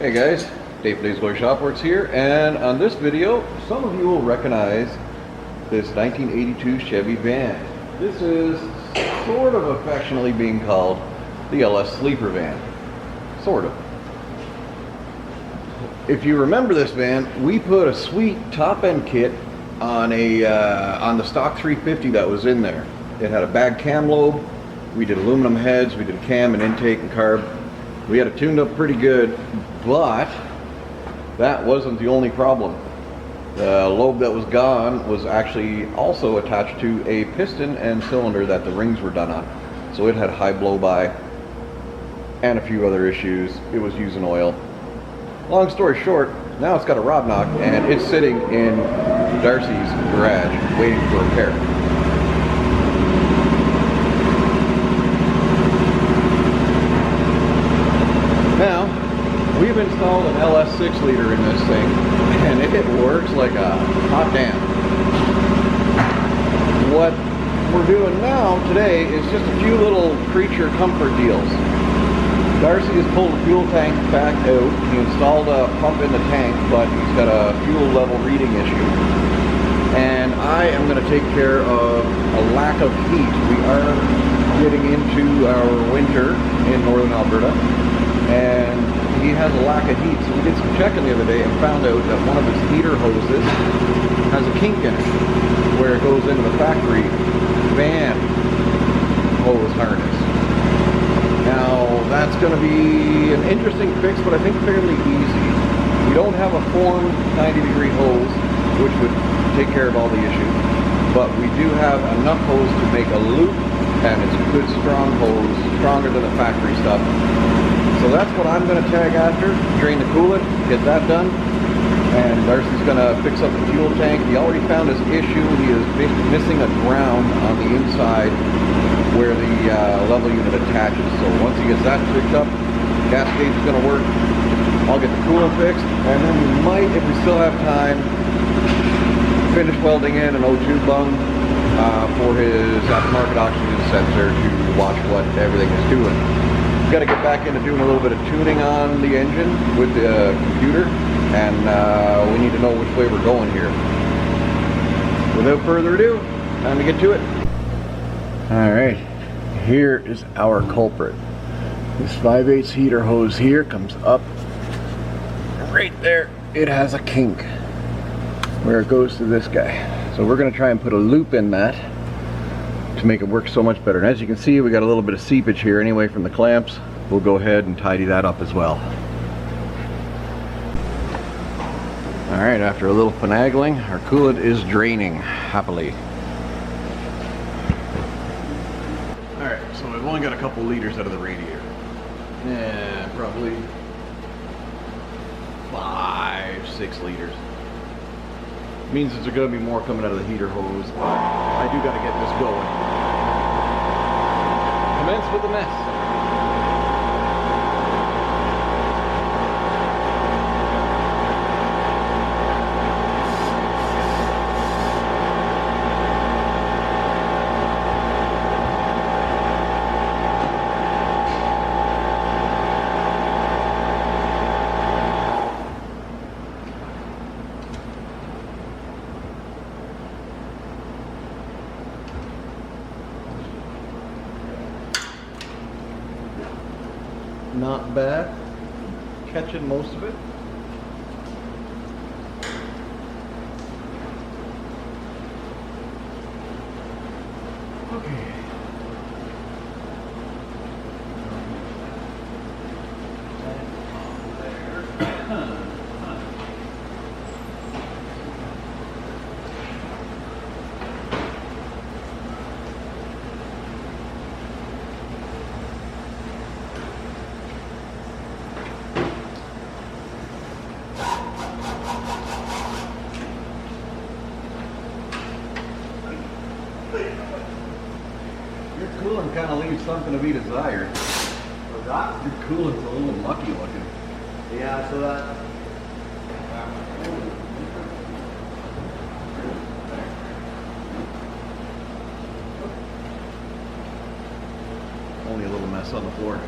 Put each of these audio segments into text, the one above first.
Hey guys, Dave Dave's Toy Shop Works here, and on this video, some of you will recognize this 1982 Chevy van. This is sort of affectionately being called the LS Sleeper van. Sort of. If you remember this van, we put a sweet top-end kit on the stock 350 that was in there. It had a bag cam lobe. We did aluminum heads. We did cam and intake and carb. We had it tuned up pretty good, but that wasn't the only problem. The lobe that was gone was actually also attached to a piston and cylinder that the rings were done on. So it had high blow-by and a few other issues. It was using oil. Long story short, now it's got a rod knock and it's sitting in Darcy's garage waiting for repair. Now, we've installed an LS 6-liter in this thing, and it works like a hot damn. What we're doing now today is just a few little creature comfort deals. Darcy has pulled the fuel tank back out. He installed a pump in the tank, but he's got a fuel level reading issue. And I am going to take care of a lack of heat. We are getting into our winter in northern Alberta, and he has a lack of heat. So we did some checking the other day and found out that one of his heater hoses has a kink in it, where it goes into the factory van hose harness. Now, that's going to be an interesting fix, but I think fairly easy. We don't have a formed 90-degree hose, which would take care of all the issues, but we do have enough hose to make a loop, and it's a good strong hose, stronger than the factory stuff. So that's what I'm going to tag after, drain the coolant, get that done, and Darcy's going to fix up the fuel tank. He already found his issue. He is missing a ground on the inside where the level unit attaches. So once he gets that fixed up, gas gauge is going to work. I'll get the coolant fixed, and then we might, if we still have time, finish welding in an O2 bung for his aftermarket oxygen sensor to watch what everything is doing. We've got to get back into doing a little bit of tuning on the engine with the computer, and we need to know which way we're going here. Without further ado, time to get to it. Alright, here is our culprit. This 5/8 heater hose here comes up right there. It has a kink where it goes to this guy. So we're going to try and put a loop in that to make it work so much better. And as you can see, we got a little bit of seepage here anyway from the clamps. We'll go ahead and tidy that up as well. Alright, after a little finagling, our coolant is draining happily. Alright, so we've only got a couple liters out of the radiator. Yeah, probably 5-6 liters. Means there's going to be more coming out of the heater hose, but I do got to get this going. Commence with the mess. Not bad, catching most of it. Okay. Your coolant kind of leaves something to be desired. What's that? Your coolant's a little mucky looking. Yeah, so that. Only a little mess on the floor.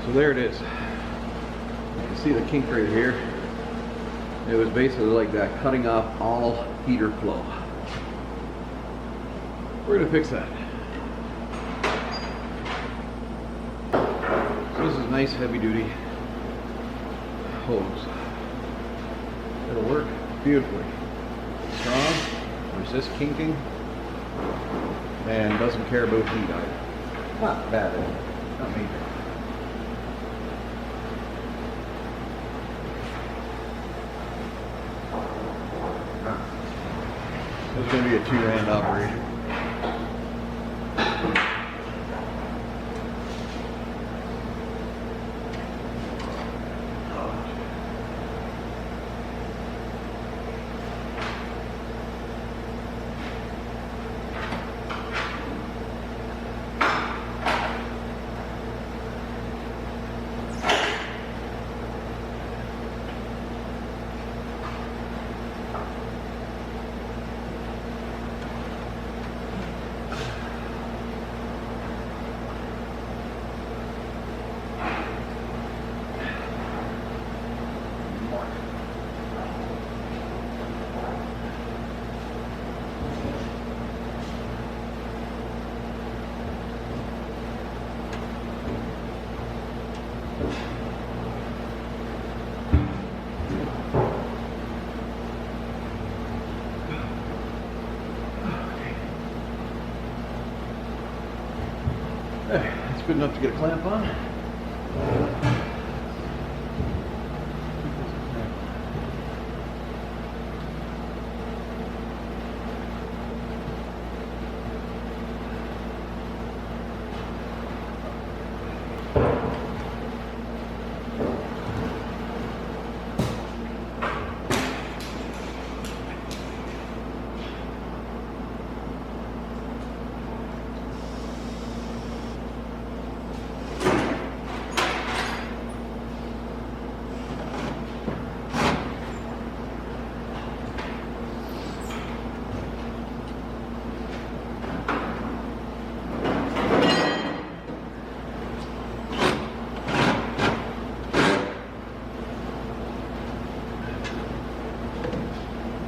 So there it is. You can see the kink right here. It was basically like that, cutting off all heater flow. We're gonna fix that. So this is nice heavy duty hose. It'll work beautifully. Strong, resists kinking, and doesn't care about heat either. Not bad, not major. This is going to be a two-hand operation. It's good enough to get a clamp on.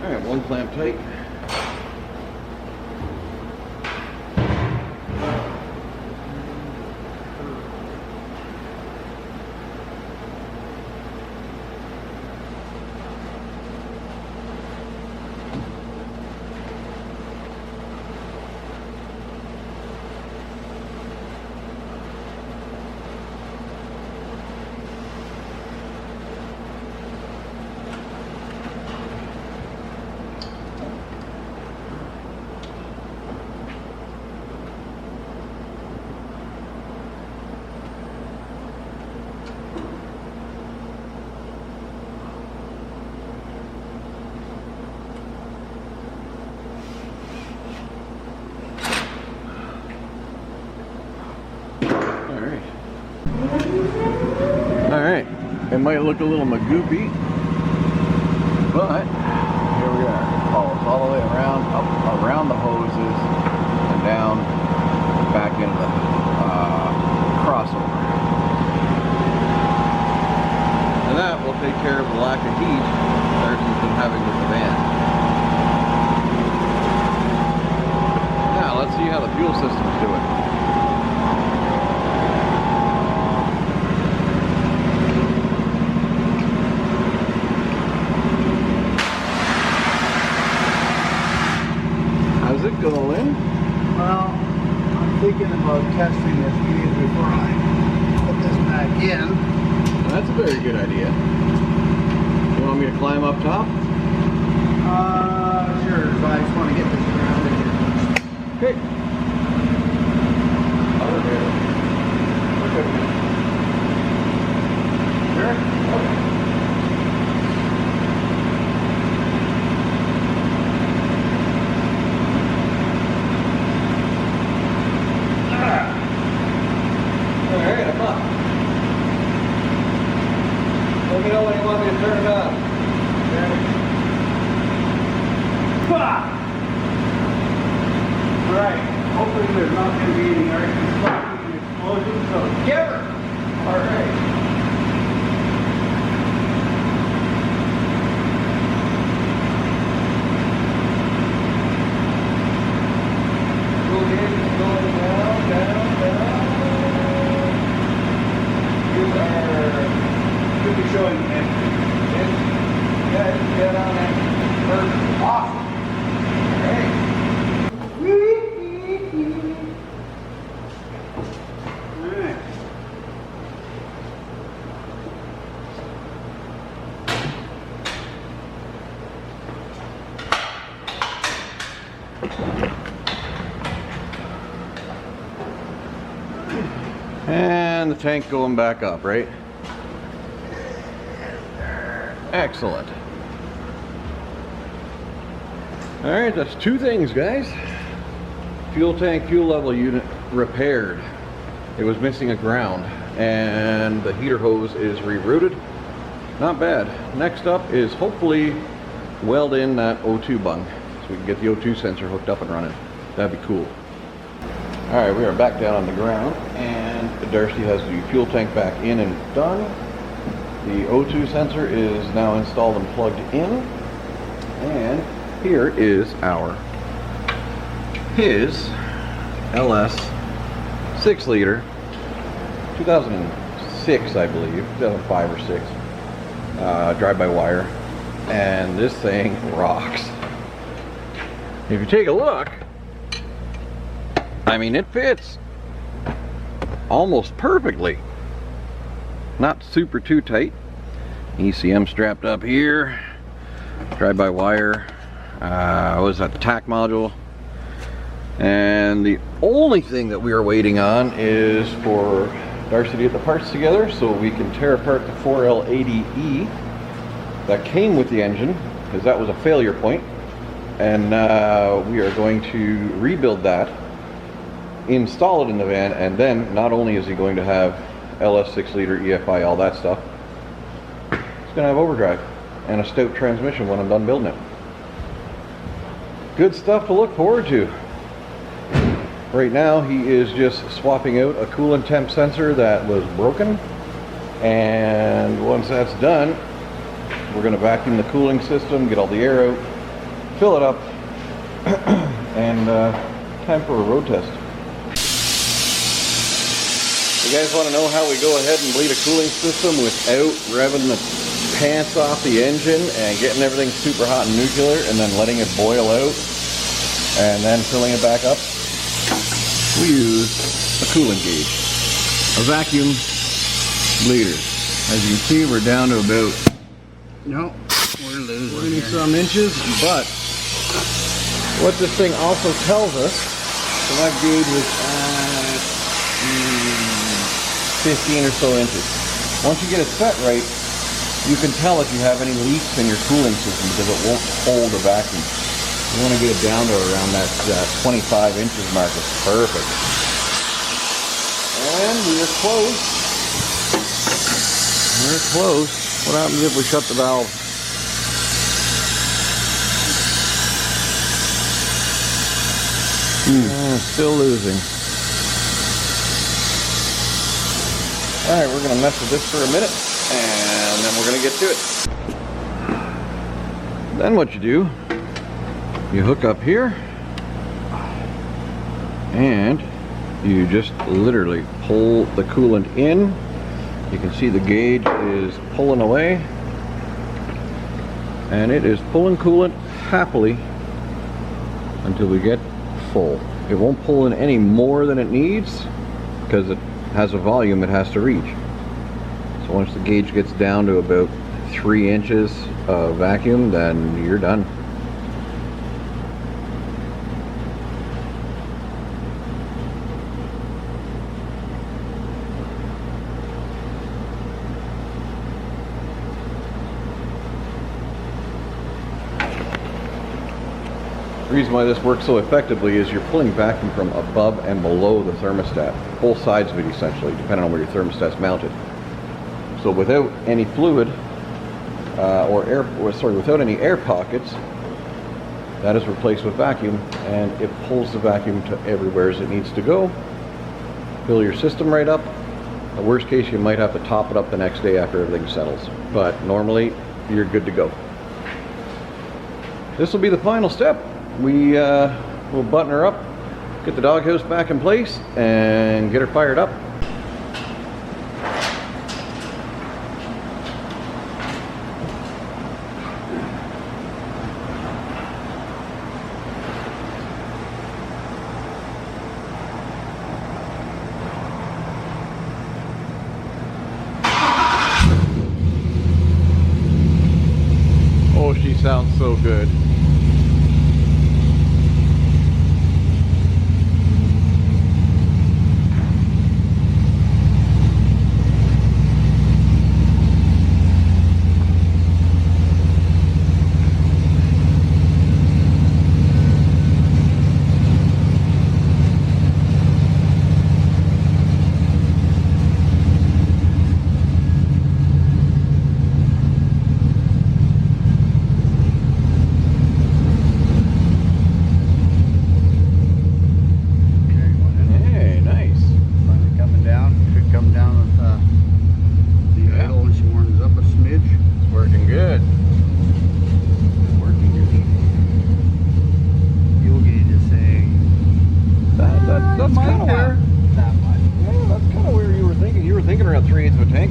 Alright, one clamp tight. Alright, it might look a little magoopy, but here we are. It follows all the way around, up around the hoses, and down back into the crossover. And that will take care of the lack of heat Darcy's been having with the van. Now let's see how the fuel system's doing. Going? Well, I'm thinking about testing this heat before I put this back in. That's a very good idea. You want me to climb up top? Sure. So I just want to get this grounded here. Okay. Sure? Okay. Let me know when you want me to turn it on. Alright, hopefully there's not going to be any sparking explosions, so give her! All right. Showing get on it. Perfect. Awesome. Alright. And the tank going back up, right? Excellent. All right, that's two things, guys. Fuel tank, fuel level unit repaired. It was missing a ground, and the heater hose is rerouted. Not bad. Next up is hopefully weld in that O2 bung, so we can get the O2 sensor hooked up and running. That'd be cool. All right, we are back down on the ground, and Darcy has the fuel tank back in and done. The O2 sensor is now installed and plugged in, and here is his LS 6 liter 2006, I believe, 2005 or 6, drive-by-wire, and this thing rocks. If you take a look, I mean, it fits almost perfectly. Not super too tight. ECM strapped up here. Drive-by-wire. What is that? The TAC module. And the only thing that we are waiting on is for Darcy to get the parts together so we can tear apart the 4L80E that came with the engine, because that was a failure point. And we are going to rebuild that, install it in the van, and then not only is he going to have LS 6 liter EFI, all that stuff, it's going to have overdrive and a stout transmission when I'm done building it. Good stuff to look forward to. Right now he is just swapping out a coolant temp sensor that was broken, and once that's done, we're going to vacuum the cooling system, get all the air out, fill it up, and time for a road test. You guys want to know how we go ahead and bleed a cooling system without revving the pants off the engine and getting everything super hot and nuclear and then letting it boil out and then filling it back up? We use a coolant gauge, a vacuum bleeder. As you can see, we're down to about, No, we're losing 20 some inches, but what this thing also tells us, so that gauge was at 15 or so inches. Once you get it set right, you can tell if you have any leaks in your cooling system because it won't hold a vacuum. You want to get it down to around that 25 inches mark. It's perfect. And we're close. We're close. What happens if we shut the valve? Still losing. Alright, we're going to mess with this for a minute, and then we're going to get to it. Then what you do, you hook up here, and you just literally pull the coolant in. You can see the gauge is pulling away, and it is pulling coolant happily until we get full. It won't pull in any more than it needs because it has a volume it has to reach. So once the gauge gets down to about 3 inches of vacuum, then you're done. The reason why this works so effectively is you're pulling vacuum from above and below the thermostat, both sides of it essentially, depending on where your thermostat's mounted. So without any fluid without any air pockets, that is replaced with vacuum, and it pulls the vacuum to everywhere as it needs to go. Fill your system right up, The worst case, you might have to top it up the next day after everything settles. But normally, you're good to go. This will be the final step. We'll button her up, get the doghouse back in place, and get her fired up. Oh, she sounds so good.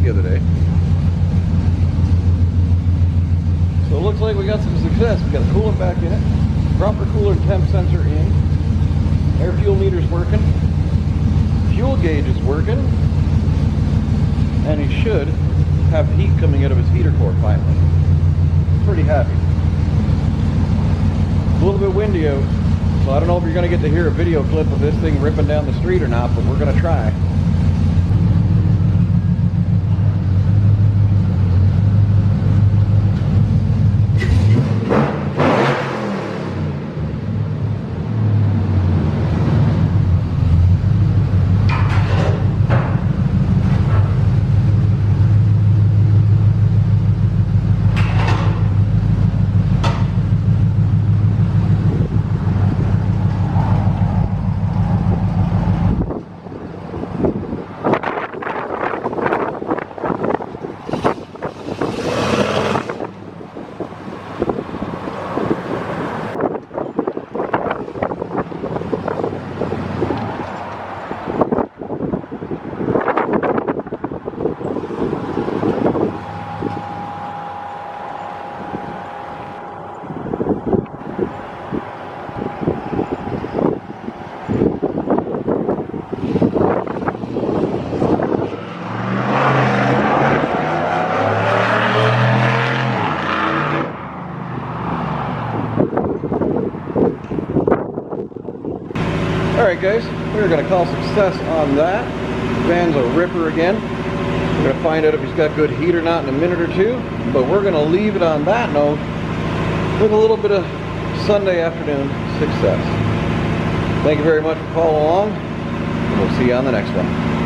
The other day. So it looks like we got some success. We got a coolant back in it, proper cooler and temp sensor in, air fuel meter's working, fuel gauge is working, and he should have heat coming out of his heater core finally. Pretty happy. A little bit windy out, so I don't know if you're going to get to hear a video clip of this thing ripping down the street or not, but we're going to try. Alright guys, we're going to call success on that. Van's a ripper again. We're going to find out if he's got good heat or not in a minute or two. But we're going to leave it on that note with a little bit of Sunday afternoon success. Thank you very much for following along. And we'll see you on the next one.